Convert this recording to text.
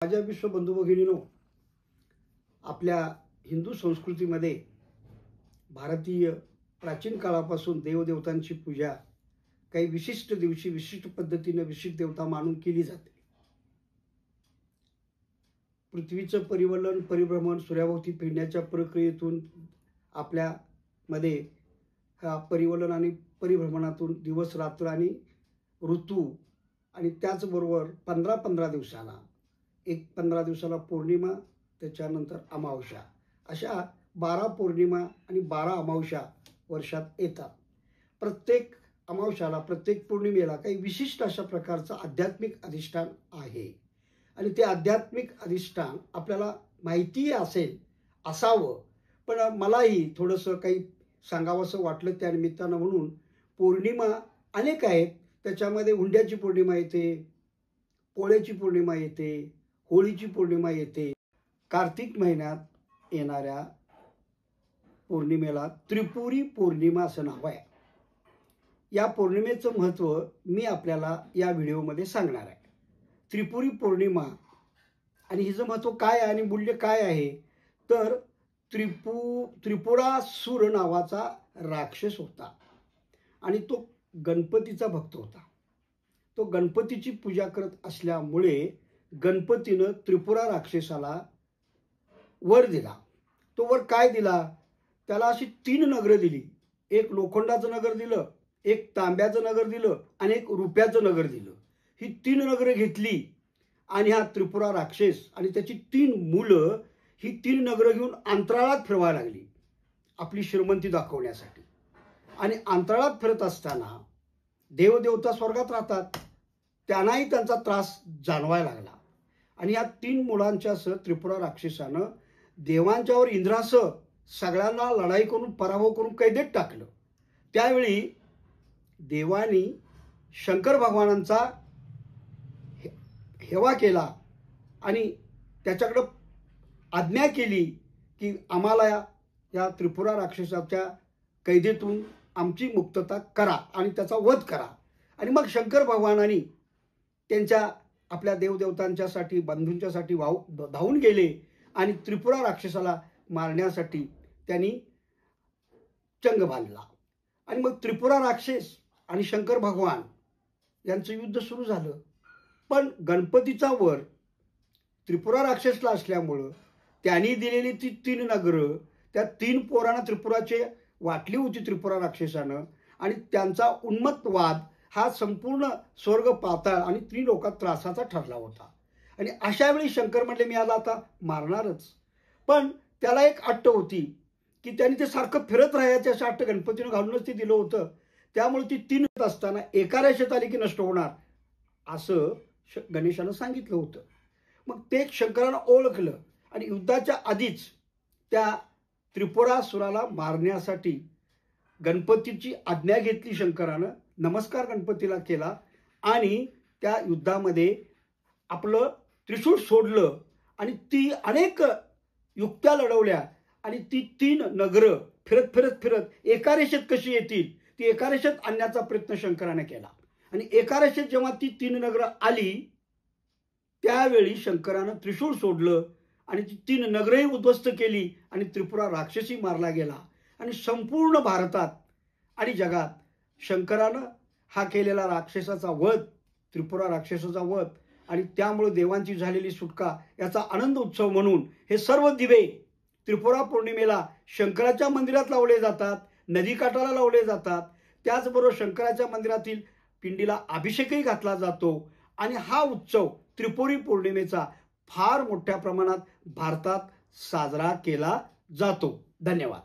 माझ्या विश्व बंधू भगिनीनो, आपल्या हिंदू संस्कृतीमध्ये भारतीय प्राचीन काळापासून देवदेवतांची पूजा काही विशिष्ट दिवशी विशिष्ट पद्धतीने विशिष्ट देवता मानून केली जाते। पृथ्वीचं परिवलन परिभ्रमण सूर्याभोवती फिरण्याच्या प्रक्रियेतून आपल्या मध्ये हा परिवलन आणि परिभ्रमणातून दिवस रात्र आणि ऋतू आणि त्याचबरोबर 15 दिवसाला 15 दिवसाला पौर्णिमा, त्याच्यानंतर अमावस्या, अशा 12 पौर्णिमा आणि 12 अमावस्या वर्षात येतात। प्रत्येक अमावस्याला प्रत्येक पौर्णिमेला काही विशिष्ट अशा प्रकारचं आध्यात्मिक अधिष्ठान आहे आणि ते आध्यात्मिक अधिष्ठान आपल्याला माहिती असावं, पण मलाही थोडंसं काही सांगावंसं वाटलं त्या निमित्तानं। म्हणून पौर्णिमा अनेक आहेत, त्याच्यामध्ये हुंड्याची पौर्णिमा येते, पोळ्याची पौर्णिमा येते, होळीची पौर्णिमा येते। कार्तिक महिन्यात येणाऱ्या पौर्णिमेला त्रिपुरी पौर्णिमा असं नाव आहे। या पौर्णिमेचं महत्त्व मी आपल्याला या व्हिडिओमध्ये सांगणार आहे। त्रिपुरी पौर्णिमा आणि हिचं महत्त्व काय आणि मूल्य काय आहे, तर त्रिपुरासुर नावाचा राक्षस होता आणि तो गणपतीचा भक्त होता। तो गणपतीची पूजा करत असल्यामुळे गणपतीनं त्रिपुरा राक्षसाला वर दिला। तो वर काय दिला, त्याला अशी 3 नगरं दिली। एक लोखंडाचं नगर दिलं, एक तांब्याचं नगर दिलं आणि एक रुप्याचं नगर दिलं। ही 3 नगरं घेतली आणि हा त्रिपुरा राक्षस आणि त्याची 3 मुलं ही 3 नगरं घेऊन अंतराळात फिरवायला लागली आपली श्रीमंती दाखवण्यासाठी। आणि अंतराळात फिरत असताना देवदेवता स्वर्गात राहतात, त्यांनाही त्यांचा त्रास जाणवायला लागला आणि या 3 मुलांच्यासह त्रिपुरा राक्षसानं देवांच्यावर इंद्रासह सगळ्यांना लढाई करून पराभव करून कैदेत टाकलं। त्यावेळी देवानी शंकर भगवानांचा हेवा केला आणि त्याच्याकडे आज्ञा केली की आम्हाला या त्रिपुरा राक्षसाच्या कैदेतून आमची मुक्तता करा आणि त्याचा वध करा। आणि मग शंकर भगवानांनी त्यांच्या आपल्या देवदेवतांच्यासाठी बंधूंच्यासाठी धावून गेले आणि त्रिपुरा राक्षसाला मारण्यासाठी त्यांनी चंग बांधला। आणि मग त्रिपुरा राक्षस आणि शंकर भगवान यांचं युद्ध सुरू झालं। पण गणपतीचा वर त्रिपुरा राक्षसला असल्यामुळं त्यांनी दिलेली ती 3 नगरं त्या 3 पोरांना त्रिपुराचे वाटली होती त्रिपुरा राक्षसानं आणि त्यांचा उन्मत्त वाद हा संपूर्ण स्वर्ग पाताळ आणि त्रिलोकात त्रासाचा ठरला होता। आणि अशा वेळी शंकर म्हटले मी याला आता मारणारच, पण त्याला एक अट्ट होती की त्यांनी ते सारखं फिरत राहायचं, अशा अट्ट गणपतीनं घालूनच ते दिलं होतं। त्यामुळे ती 3 असताना एका रेषेत आली की नष्ट होणार असं गणेशानं सांगितलं होतं। मग ते शंकरानं ओळखलं आणि युद्धाच्या आधीच त्या त्रिपुरासुराला मारण्यासाठी गणपतीची आज्ञा घेतली शंकरानं, नमस्कार गणपतीला केला आणि त्या युद्धामध्ये आपलं त्रिशूळ सोडलं आणि ती अनेक युक्त्या लढवल्या आणि ती 3 नगरं फिरत फिरत फिरत एका रेषेत कशी येतील ती एका रेषेत आणण्याचा प्रयत्न शंकराने केला। आणि एका रेषेत जेव्हा ती 3 नगरं आली त्यावेळी शंकरानं त्रिशूळ सोडलं आणि ती 3 नगरही उद्ध्वस्त केली आणि त्रिपुरा राक्षसी मारला गेला। आणि संपूर्ण भारतात आणि जगात शंकरानं हा केलेला राक्षसाचा वध, त्रिपुरा राक्षसाचा वध आणि त्यामुळे देवांची झालेली सुटका याचा आनंद उत्सव म्हणून हे सर्व दिवे त्रिपुरा पौर्णिमेला शंकराच्या मंदिरात लावले जातात, नदीकाठाला लावले जातात। त्याचबरोबर शंकराच्या मंदिरातील पिंडीला अभिषेकही घातला जातो आणि हा उत्सव त्रिपुरी पौर्णिमेचा फार मोठ्या प्रमाणात भारतात साजरा केला जातो। धन्यवाद।